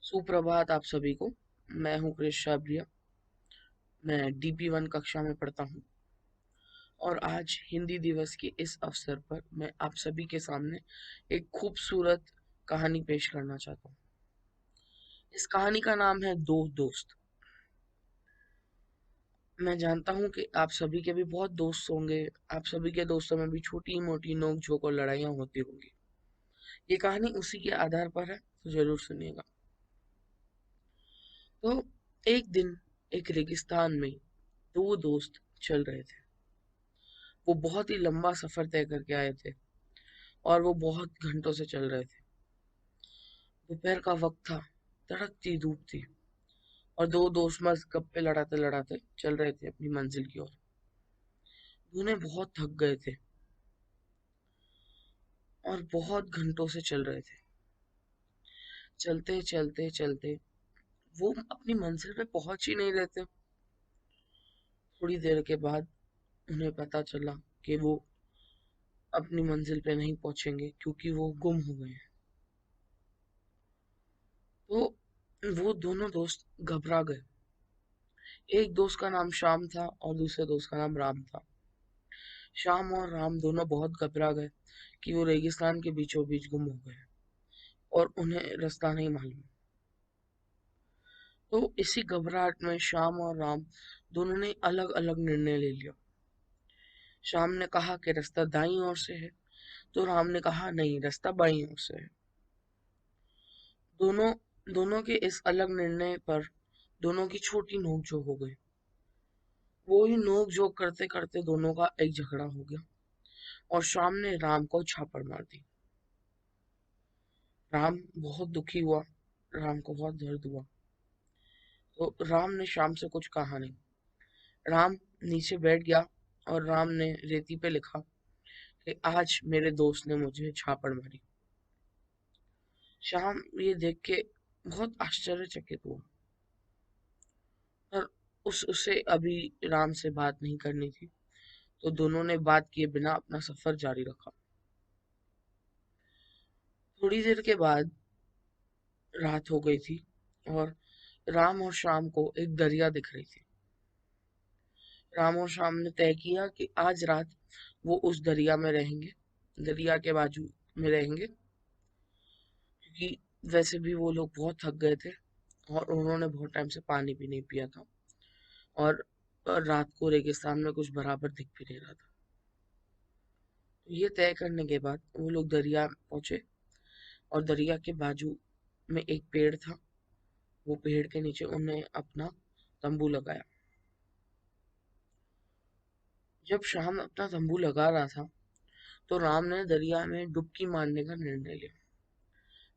सुप्रभात आप सभी को। मैं हूं क्रिश शाबरिया। मैं DP1 कक्षा में पढ़ता हूं और आज हिंदी दिवस के इस अवसर पर मैं आप सभी के सामने एक खूबसूरत कहानी पेश करना चाहता हूं। इस कहानी का नाम है दो दोस्त। मैं जानता हूं कि आप सभी के भी बहुत दोस्त होंगे। आप सभी के दोस्तों में भी छोटी मोटी नोक झोंक और लड़ाइयां होती होंगी। ये कहानी उसी के आधार पर है, तो जरूर सुनिएगा। तो एक दिन एक रेगिस्तान में दो दोस्त चल रहे थे। वो बहुत ही लंबा सफर तय करके आए थे और वो बहुत घंटों से चल रहे थे। दोपहर का वक्त था, तड़कती धूप थी और दो दोस्त मस्त गप्पे लड़ाते लड़ाते चल रहे थे अपनी मंजिल की ओर। दोनों बहुत थक गए थे और बहुत घंटों से चल रहे थे। चलते चलते चलते वो अपनी मंजिल पे पहुंच ही नहीं रहे थे। थोड़ी देर के बाद उन्हें पता चला कि वो अपनी मंजिल पे नहीं पहुंचेंगे क्योंकि वो गुम हो गए हैं। तो वो दोनों दोस्त घबरा गए। एक दोस्त का नाम श्याम था और दूसरे दोस्त का नाम राम था। श्याम और राम दोनों बहुत घबरा गए कि वो रेगिस्तान के बीचों बीच गुम हो गए और उन्हें रास्ता नहीं मालूम। तो इसी घबराहट में श्याम और राम दोनों ने अलग अलग निर्णय ले लिया। श्याम ने कहा कि रास्ता दाईं ओर से है, तो राम ने कहा नहीं, रास्ता बाईं ओर से है। दोनों दोनों के इस अलग निर्णय पर दोनों की छोटी नोकझोंक हो गई। वो ही नोक झोंक करते करते दोनों का एक झगड़ा हो गया और श्याम ने राम को छापड़ मार दी। राम बहुत दुखी हुआ। राम को बहुत दर्द हुआ। तो राम ने श्याम से कुछ कहा नहीं। राम नीचे बैठ गया और राम ने रेती पे लिखा कि आज मेरे दोस्त ने मुझे छापड़ मारी। श्याम ये देख के बहुत आश्चर्यचकित हुआ और उसे अभी राम से बात नहीं करनी थी, तो दोनों ने बात किए बिना अपना सफर जारी रखा। थोड़ी देर के बाद रात हो गई थी और राम और श्याम को एक दरिया दिख रही थी। राम और श्याम ने तय किया कि आज रात वो उस दरिया में रहेंगे, दरिया के बाजू में रहेंगे, क्योंकि वैसे भी वो लोग बहुत थक गए थे और उन्होंने बहुत टाइम से पानी भी नहीं पिया था और रात को रेगिस्तान में कुछ बराबर दिख भी नहीं रहा था। तो ये तय करने के बाद वो लोग दरिया पहुंचे और दरिया के बाजू में एक पेड़ था। वो पेड़ के नीचे उन्हें अपना तंबू लगाया। जब शाम अपना तंबू लगा रहा था तो राम ने दरिया में डुबकी मारने का निर्णय लिया।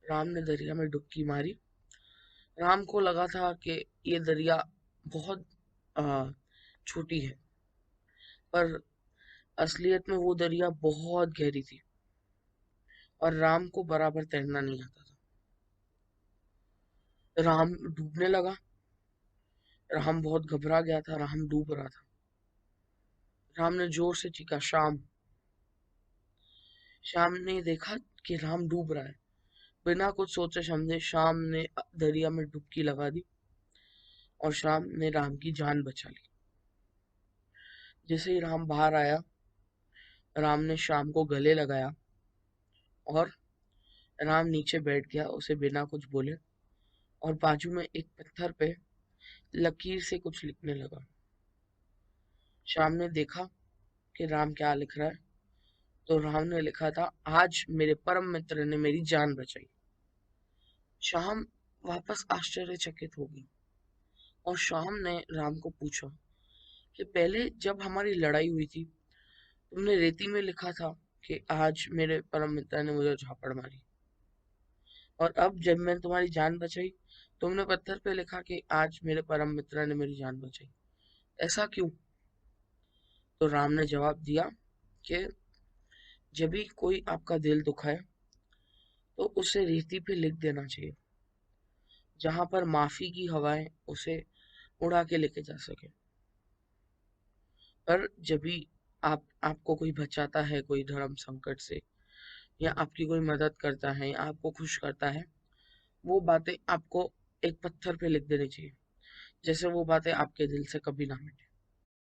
राम ने दरिया में डुबकी मारी। राम को लगा था कि ये दरिया बहुत छोटी है, पर असलियत में वो दरिया बहुत गहरी थी और राम को बराबर तैरना नहीं आता था। राम डूबने लगा। राम बहुत घबरा गया था। राम डूब रहा था। राम ने जोर से चीखा, श्याम। श्याम ने देखा कि राम डूब रहा है। बिना कुछ सोचे समझे श्याम ने दरिया में डुबकी लगा दी और श्याम ने राम की जान बचा ली। जैसे ही राम बाहर आया, राम ने श्याम को गले लगाया और राम नीचे बैठ गया उसे बिना कुछ बोले और बाजू में एक पत्थर पे लकीर से कुछ लिखने लगा। श्याम ने देखा कि राम क्या लिख रहा है, तो राम ने लिखा था, आज मेरे परम मित्र ने मेरी जान बचाई। श्याम वापस आश्चर्यचकित हो गई और श्याम ने राम को पूछा कि पहले जब हमारी लड़ाई हुई थी तुमने रेती में लिखा था कि आज मेरे परम मित्र ने मुझे झापड़ मारी, और अब जब मैंने तुम्हारी जान बचाई तुमने पत्थर पे लिखा कि आज मेरे परम मित्र ने मेरी जान बचाई। ऐसा क्यों? तो राम ने जवाब दिया कि जब भी कोई आपका दिल दुखाए तो उसे रेती पे लिख देना चाहिए, जहां पर माफी की हवाएं उसे उड़ा के लेके जा सके। पर जब भी आपको कोई बचाता है कोई धर्म संकट से, या आपकी कोई मदद करता है या आपको खुश करता है, वो बातें आपको एक पत्थर पे लिख देनी चाहिए, जैसे वो बातें आपके दिल से कभी ना मिटे।